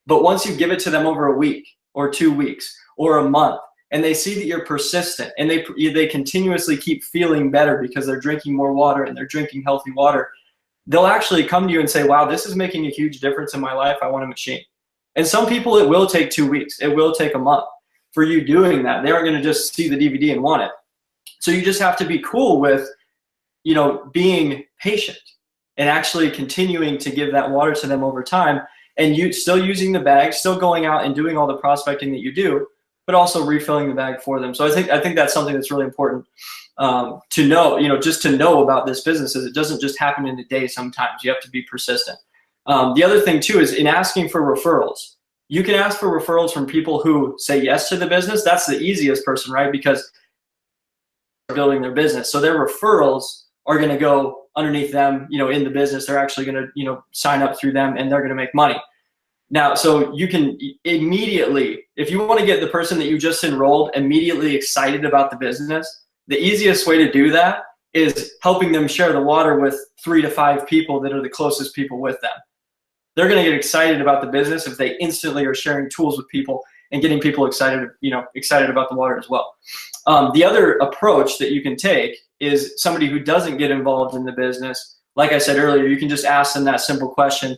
But once you give it to them over a week or 2 weeks or a month, and they see that you're persistent and they continuously keep feeling better because they're drinking more water and they're drinking healthy water, they'll actually come to you and say, wow, this is making a huge difference in my life. I want a machine. And some people, it will take 2 weeks. It will take a month for you doing that. They aren't going to just see the DVD and want it. So you just have to be cool with, being patient and actually continuing to give that water to them over time, and you still using the bag, still going out and doing all the prospecting that you do, but also refilling the bag for them. So I think that's something that's really important to know, just to know about this business, is it doesn't just happen in a day. Sometimes you have to be persistent. The other thing too is, in asking for referrals, you can ask for referrals from people who say yes to the business. That's the easiest person, right? Because building their business. So their referrals are going to go underneath them, in the business. They're actually going to, sign up through them, and they're going to make money. Now, so you can immediately, if you want to get the person that you just enrolled immediately excited about the business, the easiest way to do that is helping them share the water with 3 to 5 people that are the closest people with them. They're going to get excited about the business if they instantly are sharing tools with people and getting people excited, excited about the water as well. The other approach that you can take is somebody who doesn't get involved in the business. Like I said earlier, you can just ask them that simple question.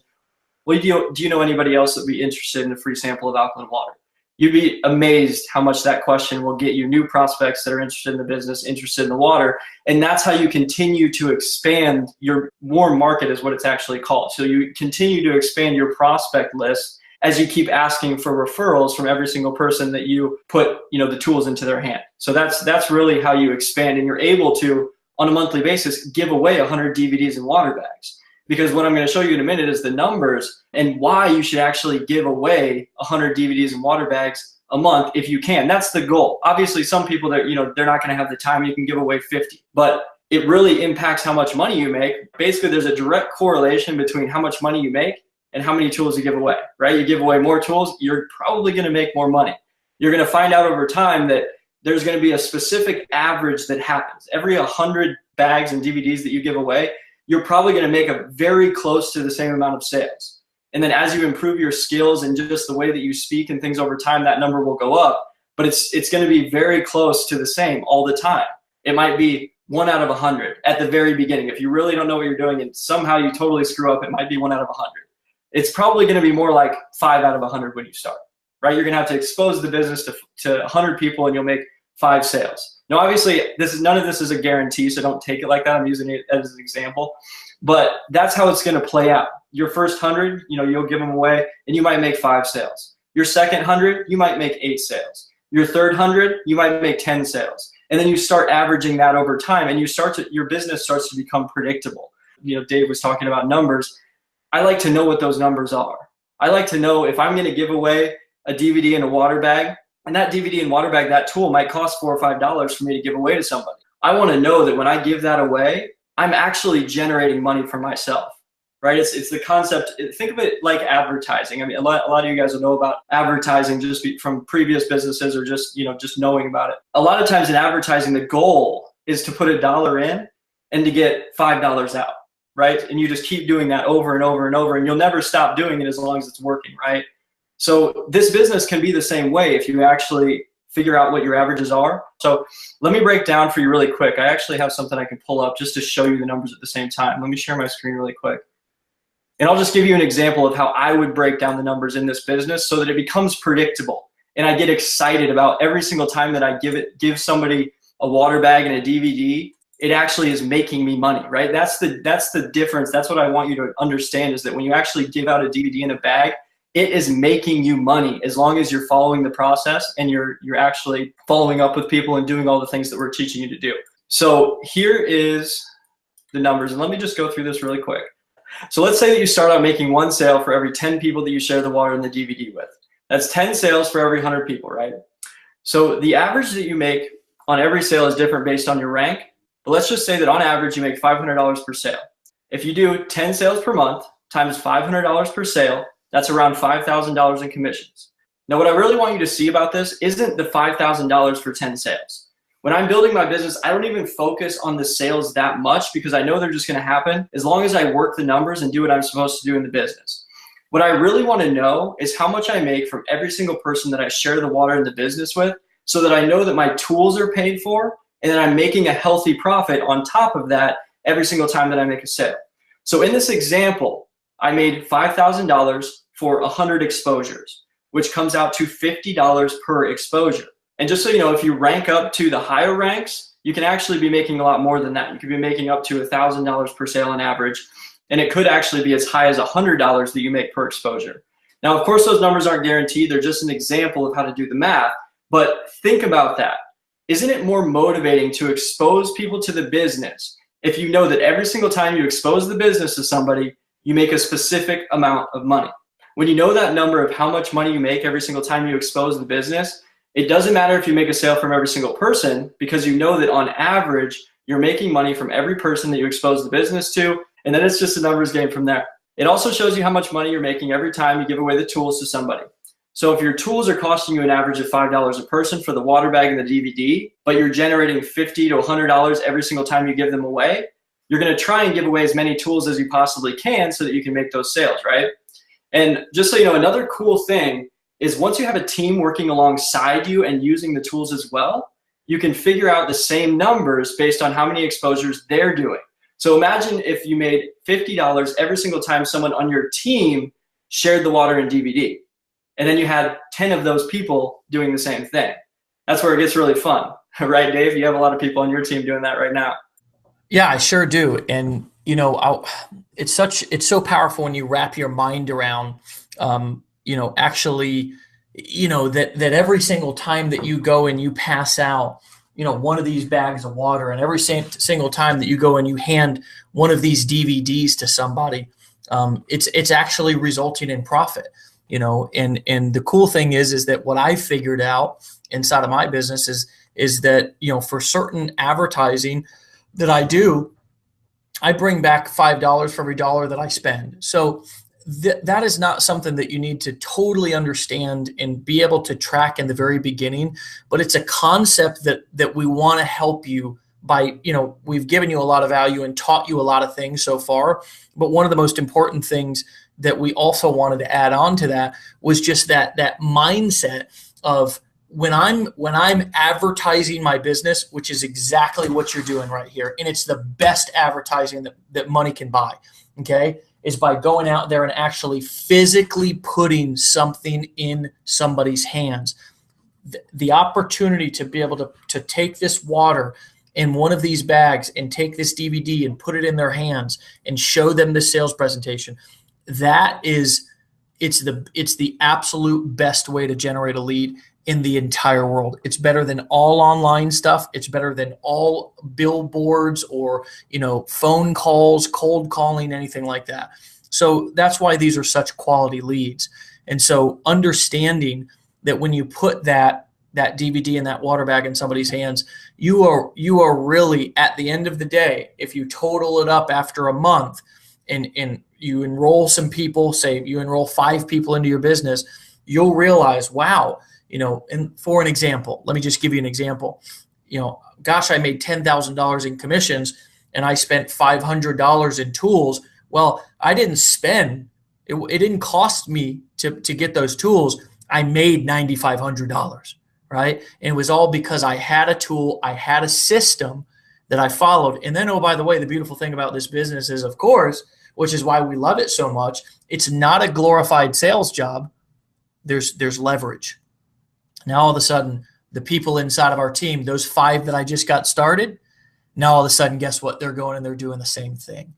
Well, do you know anybody else that would be interested in a free sample of alkaline water? You'd be amazed how much that question will get you new prospects that are interested in the business, interested in the water. And that's how you continue to expand your warm market, is what it's actually called. So you continue to expand your prospect list as you keep asking for referrals from every single person that you put, the tools into their hand. So that's really how you expand, and you're able to, on a monthly basis, give away 100 DVDs and water bags. Because what I'm going to show you in a minute is the numbers and why you should actually give away 100 DVDs and water bags a month if you can. That's the goal. Obviously, some people that they're not going to have the time. You can give away 50, but it really impacts how much money you make. Basically, there's a direct correlation between how much money you make and how many tools you give away. Right? You give away more tools, you're probably going to make more money. You're going to find out over time that there's going to be a specific average that happens. Every 100 bags and DVDs that you give away, you're probably going to make a very close to the same amount of sales. And then as you improve your skills and just the way that you speak and things over time, that number will go up. But it's going to be very close to the same all the time. It might be 1 out of 100 at the very beginning. If you really don't know what you're doing and somehow you totally screw up, it might be 1 out of 100. It's probably going to be more like 5 out of 100 when you start, right? You're going to have to expose the business to 100 people and you'll make 5 sales. Now, obviously, none of this is a guarantee, so don't take it like that. I'm using it as an example. But that's how it's going to play out. Your first 100, you'll give them away, and you might make 5 sales. Your second 100, you might make 8 sales. Your third 100, you might make 10 sales. And then you start averaging that over time, and your business starts to become predictable. Dave was talking about numbers. I like to know what those numbers are. I like to know if I'm going to give away a DVD and a water bag, and that DVD and water bag, that tool might cost $4 or $5 for me to give away to somebody. I want to know that when I give that away, I'm actually generating money for myself, right? It's the concept. Think of it like advertising. I mean, a lot of you guys will know about advertising just from previous businesses or just knowing about it. A lot of times in advertising, the goal is to put $1 in and to get $5 out, right? And you just keep doing that over and over and over, and you'll never stop doing it as long as it's working, right? So this business can be the same way if you actually figure out what your averages are. So let me break down for you really quick. I actually have something I can pull up just to show you the numbers at the same time. Let me share my screen really quick. And I'll just give you an example of how I would break down the numbers in this business so that it becomes predictable. And I get excited about every single time that I give somebody a water bag and a DVD, it actually is making me money, right? That's the difference. That's what I want you to understand, is that when you actually give out a DVD in a bag, it is making you money as long as you're following the process and you're actually following up with people and doing all the things that we're teaching you to do. So here is the numbers, and let me just go through this really quick. So let's say that you start out making 1 sale for every 10 people that you share the water and the DVD with. That's 10 sales for every 100 people, right? So the average that you make on every sale is different based on your rank, but let's just say that on average you make $500 per sale. If you do 10 sales per month times $500 per sale, that's around $5,000 in commissions. Now, what I really want you to see about this isn't the $5,000 for 10 sales. When I'm building my business, I don't even focus on the sales that much because I know they're just going to happen as long as I work the numbers and do what I'm supposed to do in the business. What I really want to know is how much I make from every single person that I share the water in the business with, so that I know that my tools are paid for and that I'm making a healthy profit on top of that every single time that I make a sale. So in this example, I made $5,000 for 100 exposures, which comes out to $50 per exposure. And just so you know, if you rank up to the higher ranks, you can actually be making a lot more than that. You could be making up to $1,000 per sale on average, and it could actually be as high as $100 that you make per exposure. Now, of course, those numbers aren't guaranteed. They're just an example of how to do the math, but think about that. Isn't it more motivating to expose people to the business if you know that every single time you expose the business to somebody, you make a specific amount of money? When you know that number of how much money you make every single time you expose the business, it doesn't matter if you make a sale from every single person, because you know that on average, you're making money from every person that you expose the business to, and then it's just a numbers game from there. It also shows you how much money you're making every time you give away the tools to somebody. So if your tools are costing you an average of $5 a person for the water bag and the DVD, but you're generating $50 to $100 every single time you give them away, you're going to try and give away as many tools as you possibly can so that you can make those sales, right? And just so you know, another cool thing is once you have a team working alongside you and using the tools as well, you can figure out the same numbers based on how many exposures they're doing. So imagine if you made $50 every single time someone on your team shared the water and DVD. And then you had 10 of those people doing the same thing. That's where it gets really fun, right, Dave? You have a lot of people on your team doing that right now. Yeah, I sure do. And, you know, it's so powerful when you wrap your mind around, you know, actually, you know, that every single time that you go and you pass out, you know, one of these bags of water, and every single time that you go and you hand one of these DVDs to somebody, it's actually resulting in profit. You know, and the cool thing is that what I figured out inside of my business is that, you know, for certain advertising that I do, I bring back $5 for every dollar that I spend. So that is not something that you need to totally understand and be able to track in the very beginning, but it's a concept that we want to help you by, you know, we've given you a lot of value and taught you a lot of things so far. But one of the most important things that we also wanted to add on to that was just that mindset of when I'm advertising my business, which is exactly what you're doing right here. And it's the best advertising that money can buy. Okay. Is by going out there and actually physically putting something in somebody's hands. The opportunity to be able to take this water in one of these bags and take this DVD and put it in their hands and show them the sales presentation. It's the absolute best way to generate a lead in the entire world. It's better than all online stuff. It's better than all billboards or, you know, phone calls, cold calling, anything like that. So that's why these are such quality leads. And so understanding that when you put that DVD and that water bag in somebody's hands, you are really, at the end of the day, if you total it up after a month and you enroll some people, say you enroll 5 people into your business, you'll realize, wow, you know, and for an example, let me just give you an example. You know, gosh, I made $10,000 in commissions and I spent $500 in tools. Well, I didn't spend, it didn't cost me to get those tools. I made $9,500, right? And it was all because I had a tool, I had a system that I followed. And then, oh, by the way, the beautiful thing about this business is, of course, which is why we love it so much, it's not a glorified sales job. There's leverage. Now, all of a sudden, the people inside of our team, those 5 that I just got started, now all of a sudden, guess what? They're going and they're doing the same thing.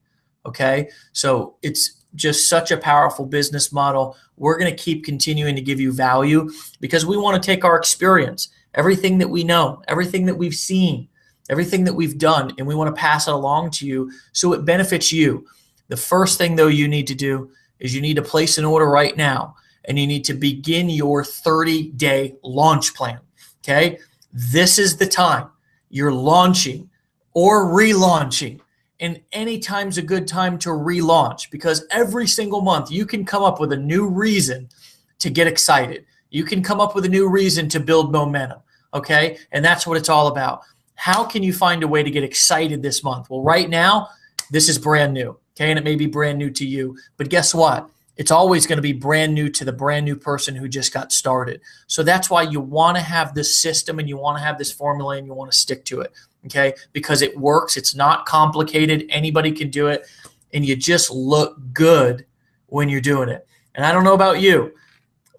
Okay. So it's just such a powerful business model. We're going to keep continuing to give you value because we want to take our experience, everything that we know, everything that we've seen, everything that we've done, and we want to pass it along to you so it benefits you. The first thing, though, you need to do is you need to place an order right now, and you need to begin your 30-day launch plan, okay? This is the time you're launching or relaunching, and any time's a good time to relaunch because every single month you can come up with a new reason to get excited. You can come up with a new reason to build momentum, okay? And that's what it's all about. How can you find a way to get excited this month? Well, right now, this is brand new. Okay, and it may be brand new to you, but guess what? It's always going to be brand new to the brand new person who just got started. So that's why you want to have this system and you want to have this formula and you want to stick to it, okay? Because it works. It's not complicated. Anybody can do it, and you just look good when you're doing it. And I don't know about you.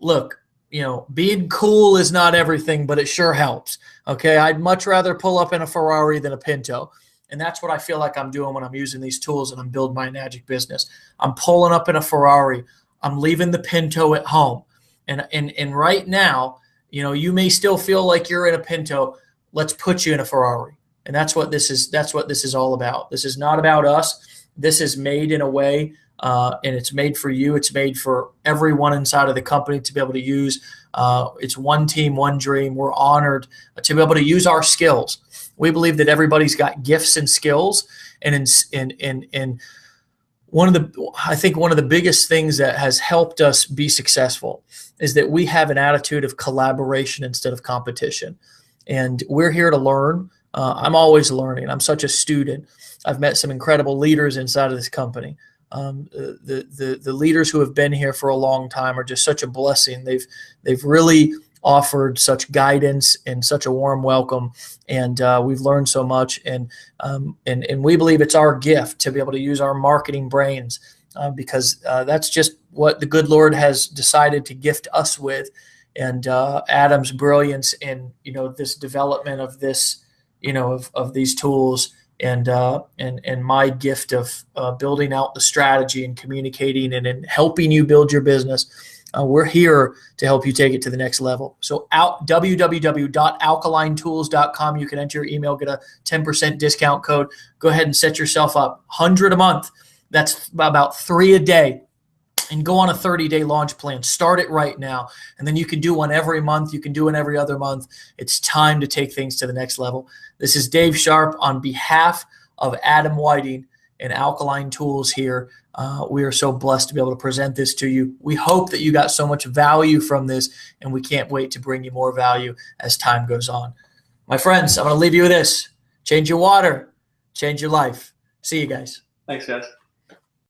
Look, you know, being cool is not everything, but it sure helps, okay? I'd much rather pull up in a Ferrari than a Pinto. And that's what I feel like I'm doing when I'm using these tools and I'm building my magic business. I'm pulling up in a Ferrari. I'm leaving the Pinto at home. And right now, you know, you may still feel like you're in a Pinto. Let's put you in a Ferrari. And that's what this is all about. This is not about us. This is made in a way, and it's made for you. It's made for everyone inside of the company to be able to use. It's one team, one dream. We're honored to be able to use our skills. We believe that everybody's got gifts and skills, and I think one of the biggest things that has helped us be successful is that we have an attitude of collaboration instead of competition. And we're here to learn. I'm always learning. I'm such a student. I've met some incredible leaders inside of this company. The leaders who have been here for a long time are just such a blessing. They've really offered such guidance and such a warm welcome, and we've learned so much. And we believe it's our gift to be able to use our marketing brains, because that's just what the good Lord has decided to gift us with. And Adam's brilliance in this development of this of these tools, and my gift of building out the strategy and communicating and in helping you build your business. We're here to help you take it to the next level. So www.alkalinetools.com. You can enter your email, get a 10% discount code. Go ahead and set yourself up. 100 a month. That's about 3 a day. And go on a 30-day launch plan. Start it right now. And then you can do one every month. You can do one every other month. It's time to take things to the next level. This is Dave Sharp on behalf of Adam Whiting and Alkaline Tools here. We are so blessed to be able to present this to you. We hope that you got so much value from this, and we can't wait to bring you more value as time goes on. My friends, I'm going to leave you with this. Change your water. Change your life. See you guys. Thanks, guys.